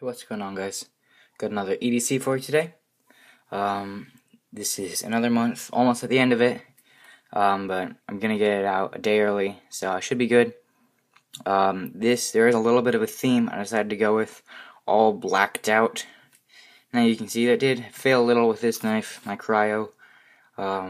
What's going on, guys? Got another EDC for you today. This is another month, almost at the end of it, but I'm gonna get it out a day early, so I should be good. There is a little bit of a theme I decided to go with, all blacked out. Now you can see that did fail a little with this knife, my cryo,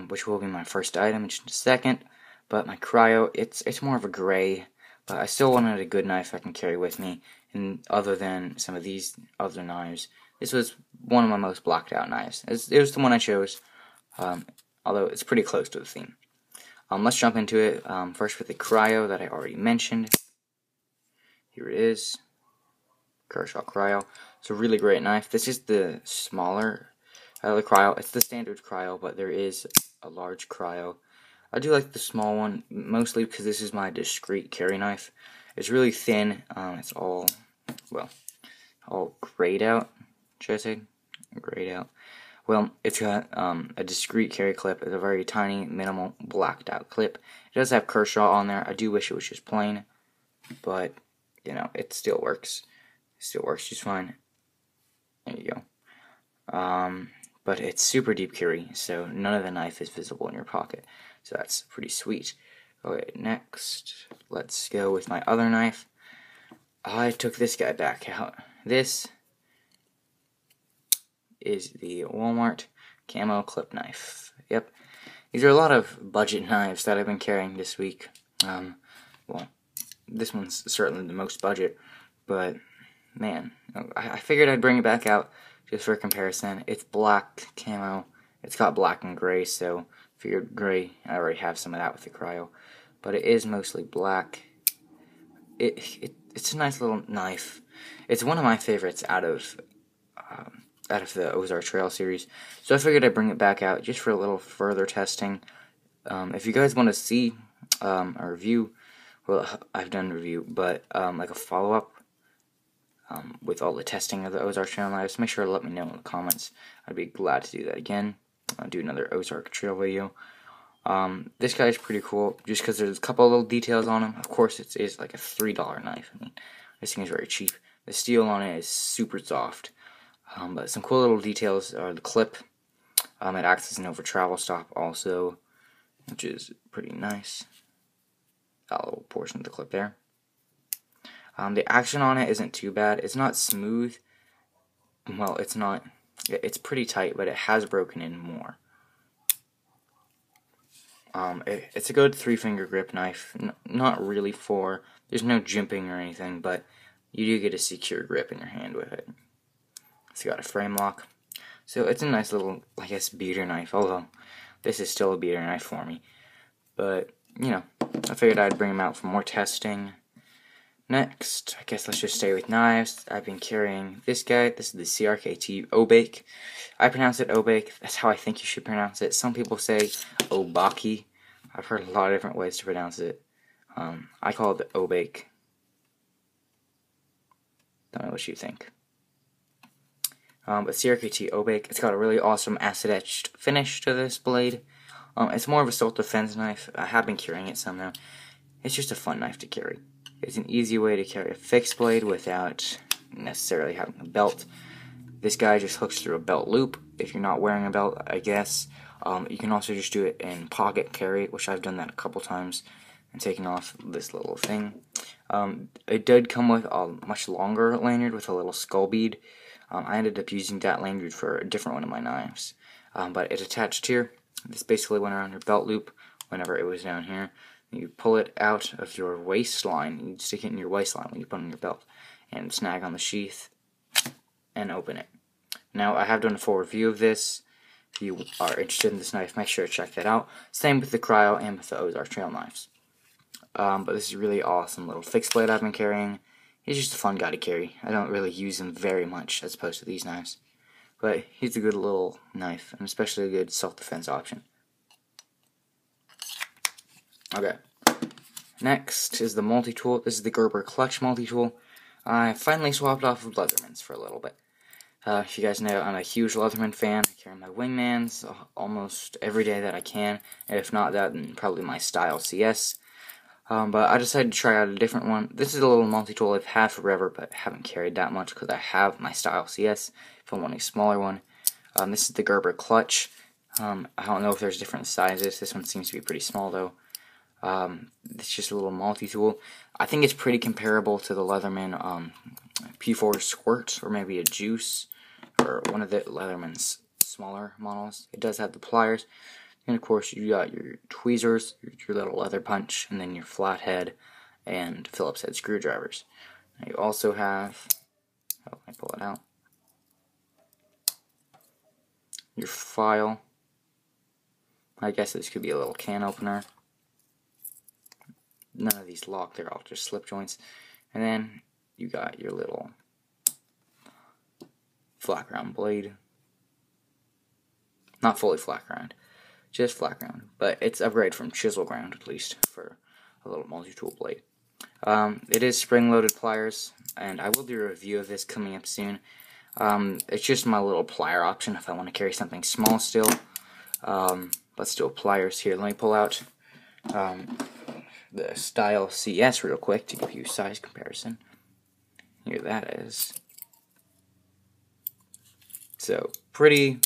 which will be my first item in just a second. But my cryo, it's more of a gray, but I still wanted a good knife I can carry with me. And other than some of these other knives, this was one of my most blacked out knives. It was the one I chose, although it's pretty close to the theme. Let's jump into it. First with the cryo that I already mentioned. Here it is, Kershaw cryo. It's a really great knife. This is the smaller the cryo. It's the standard cryo, but there is a large cryo. I do like the small one, mostly because this is my discreet carry knife. It's really thin. It's all grayed out, should I say? Grayed out. Well, it's got a discreet carry clip. It's a very tiny, minimal, blacked out clip. It does have Kershaw on there. I do wish it was just plain, but, you know, it still works. It still works just fine. There you go. But it's super deep carry, so none of the knife is visible in your pocket. So that's pretty sweet. Okay, next, let's go with my other knife. I took this guy back out. This is the Walmart camo clip knife. Yep, these are a lot of budget knives that I've been carrying this week. Well, this one's certainly the most budget, but man, I figured I'd bring it back out just for comparison. It's black camo. It's got black and gray, so figured gray. I already have some of that with the cryo, but it is mostly black. It's a nice little knife. It's one of my favorites out of the Ozark Trail series, so I figured I'd bring it back out just for a little further testing. If you guys want to see a review, well, I've done a review, but like a follow-up with all the testing of the Ozark Trail knives, make sure to let me know in the comments. I'd be glad to do that again. I'll do another Ozark Trail video. This guy is pretty cool, just because there's a couple of little details on him. Of course, it is like a $3 knife. I mean, this thing is very cheap. The steel on it is super soft. But some cool little details are the clip. It acts as an over travel stop also, which is pretty nice. Got a little portion of the clip there. The action on it isn't too bad. It's not smooth. Well, it's not. It's pretty tight, but it has broken in more. It's a good 3-finger grip knife. Not really 4. There's no jimping or anything, but you do get a secure grip in your hand with it. It's got a frame lock. So it's a nice little, I guess, beater knife, although this is still a beater knife for me. But, you know, I figured I'd bring them out for more testing. Next, I guess let's just stay with knives. I've been carrying this guy. This is the CRKT Obake. I pronounce it Obake. That's how I think you should pronounce it. Some people say Obaki. I've heard a lot of different ways to pronounce it. I call it the Obake. Don't know what you think. But CRKT Obake, it's got a really awesome acid-etched finish to this blade. It's more of a self-defense knife. I have been carrying it some now. It's just a fun knife to carry. It's an easy way to carry a fixed blade without necessarily having a belt. This guy just hooks through a belt loop if you're not wearing a belt, I guess. You can also just do it in pocket carry, which I've done that a couple times, and taken off this little thing. It did come with a much longer lanyard with a little skull bead. I ended up using that lanyard for a different one of my knives. But it attached here. This basically went around your belt loop whenever it was down here. You pull it out of your waistline. You stick it in your waistline when you put it on your belt, and snag on the sheath and open it. Now, I have done a full review of this. If you are interested in this knife, make sure to check that out. Same with the cryo and with the Ozark Trail knives. But this is a really awesome little fixed blade I've been carrying. He's just a fun guy to carry. I don't really use him very much as opposed to these knives. But he's a good little knife, and especially a good self-defense option. Okay. Next is the multi-tool. This is the Gerber Clutch multi-tool. I finally swapped off of Leathermans for a little bit. If you guys know, I'm a huge Leatherman fan. I carry my Wingmans almost every day that I can. And if not that, then probably my Style CS. But I decided to try out a different one. This is a little multi-tool I've had forever, but haven't carried that much because I have my Style CS if I want a smaller one. This is the Gerber clutch. I don't know if there's different sizes. This one seems to be pretty small though. It's just a little multi-tool. I think it's pretty comparable to the Leatherman P4 Squirt, or maybe a Juice, or one of the Leatherman's smaller models. It does have the pliers, and of course you got your tweezers, your little leather punch, and then your flathead and Phillips head screwdrivers. Now you also have, let me pull it out, your file. I guess this could be a little can opener. None of these lock, they're all just slip joints. And then you got your little flat ground blade. Not fully flat ground, just flat ground. But it's upgrade from chisel ground, at least, for a little multi-tool blade. It is spring-loaded pliers, and I will do a review of this coming up soon. It's just my little plier option if I want to carry something small still. But still pliers here. Let me pull out the Style CS real quick to give you a size comparison. Here that is. So pretty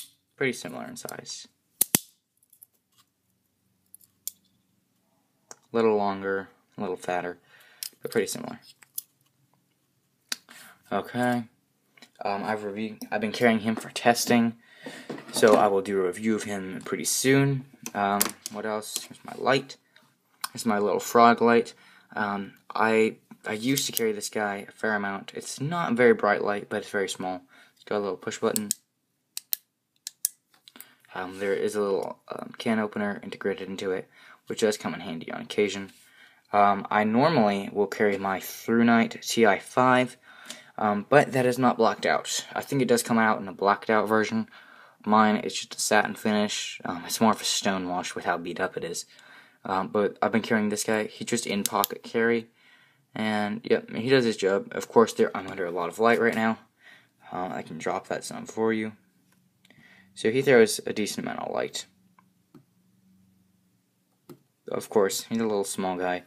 similar in size. A little longer, a little fatter, but pretty similar. Okay. I've been carrying him for testing, so I will do a review of him pretty soon. What else? Here's my light. It's my little frog light. I used to carry this guy a fair amount. It's not a very bright light, but it's very small. It's got a little push button. There is a little can opener integrated into it, which does come in handy on occasion. I normally will carry my ThruNite TI5, but that is not blacked out. I think it does come out in a blacked out version. Mine is just a satin finish. It's more of a stone wash with how beat up it is. But I've been carrying this guy. He's just in pocket carry, and yep, he does his job. Of course, I'm under a lot of light right now. I can drop that some for you. So he throws a decent amount of light. Of course, he's a little small guy,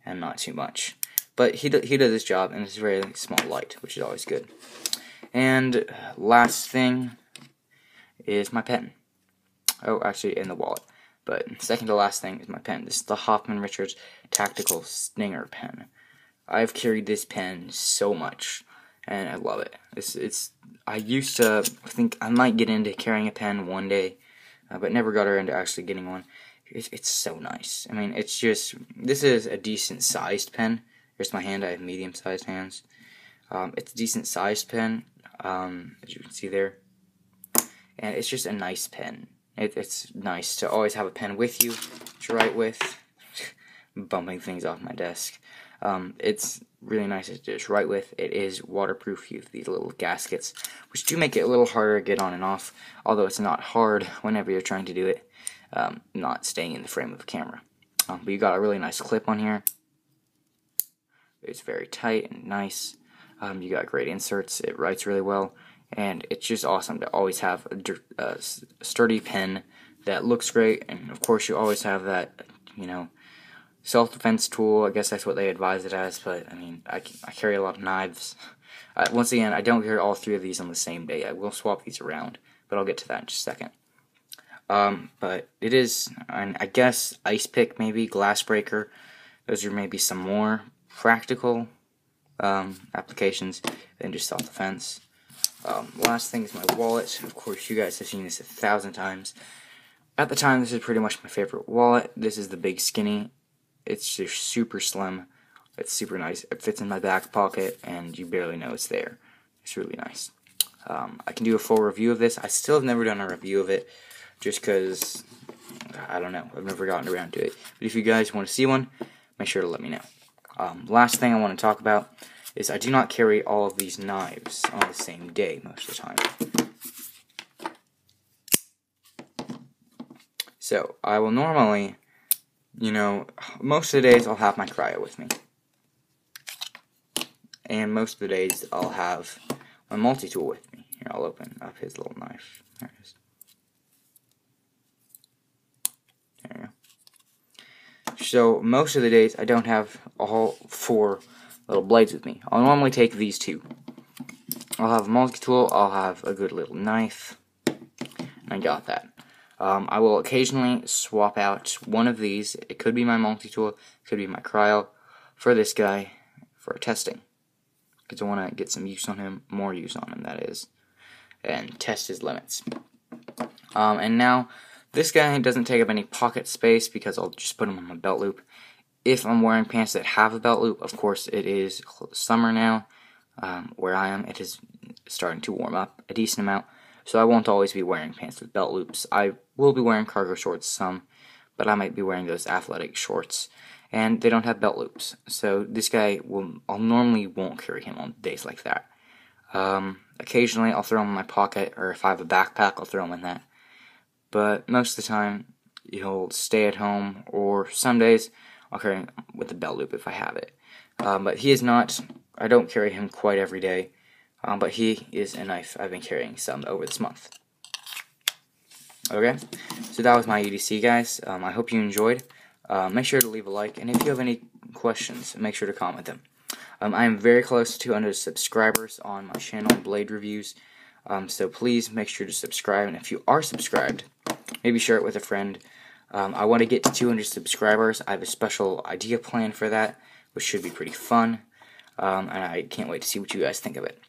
and not too much. But he does his job, and it's a very small light, which is always good. And last thing is my pen. Oh, actually, in the wallet. But second to last thing is my pen. This is the Hoffman Richards Tactical Stinger pen. I've carried this pen so much, and I love it. I used to think I might get into carrying a pen one day, but never got around to actually getting one. It's so nice. I mean, it's just, this is a decent sized pen. Here's my hand. I have medium sized hands. It's a decent sized pen, as you can see there. And it's just a nice pen. It's nice to always have a pen with you to write with. Bumping things off my desk. It's really nice to just write with. It is waterproof. You have these little gaskets, which do make it a little harder to get on and off, although it's not hard whenever you're trying to do it, not staying in the frame of the camera. But you got a really nice clip on here. It's very tight and nice. You got great inserts. It writes really well. And it's just awesome to always have a sturdy pen that looks great. And of course, you always have that, self-defense tool. I guess that's what they advise it as. But I mean, I carry a lot of knives. Once again, I don't carry all three of these on the same day. I will swap these around, but I'll get to that in just a second. But it is, I guess, ice pick, maybe glass breaker. Those are maybe some more practical applications than just self-defense. Last thing is my wallet. Of course, you guys have seen this 1,000 times. At the time, this is pretty much my favorite wallet. This is the Big Skinny. It's just super slim. It's super nice. It fits in my back pocket, and you barely know it's there. It's really nice. I can do a full review of this. I still have never done a review of it, just because, I don't know, I've never gotten around to it. But if you guys want to see one, make sure to let me know. Last thing I want to talk about is I do not carry all of these knives on the same day most of the time. So, I will normally, most of the days I'll have my cryo with me. And most of the days I'll have my multi-tool with me. Here, I'll open up his little knife. There it is. There you go. So most of the days I don't have all 4 little blades with me. I'll normally take these 2. I'll have a multi-tool, I'll have a good little knife, and I got that. I will occasionally swap out one of these. It could be my multi-tool, it could be my cryo, for this guy, for testing. Because I want to get some use on him, more use on him, that is, and test his limits. And now, this guy doesn't take up any pocket space because I'll just put him on my belt loop. If I'm wearing pants that have a belt loop, of course it is summer now, where I am, it is starting to warm up a decent amount, so I won't always be wearing pants with belt loops. I will be wearing cargo shorts some, but I might be wearing those athletic shorts, and they don't have belt loops, so this guy I'll normally won't carry him on days like that. Occasionally I'll throw him in my pocket, or if I have a backpack I'll throw him in that, but most of the time he'll stay at home, or some days I'll carry him with the belt loop if I have it. But he is not, I don't carry him quite every day, but he is a knife I've been carrying some over this month. Okay, so that was my EDC, guys. I hope you enjoyed. Make sure to leave a like, and if you have any questions, make sure to comment them. I am very close to 200 subscribers on my channel, Blade Reviews, so please make sure to subscribe, and if you are subscribed, maybe share it with a friend. I want to get to 200 subscribers. I have a special idea plan for that, which should be pretty fun, and I can't wait to see what you guys think of it.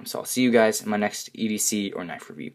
So I'll see you guys in my next EDC or knife review.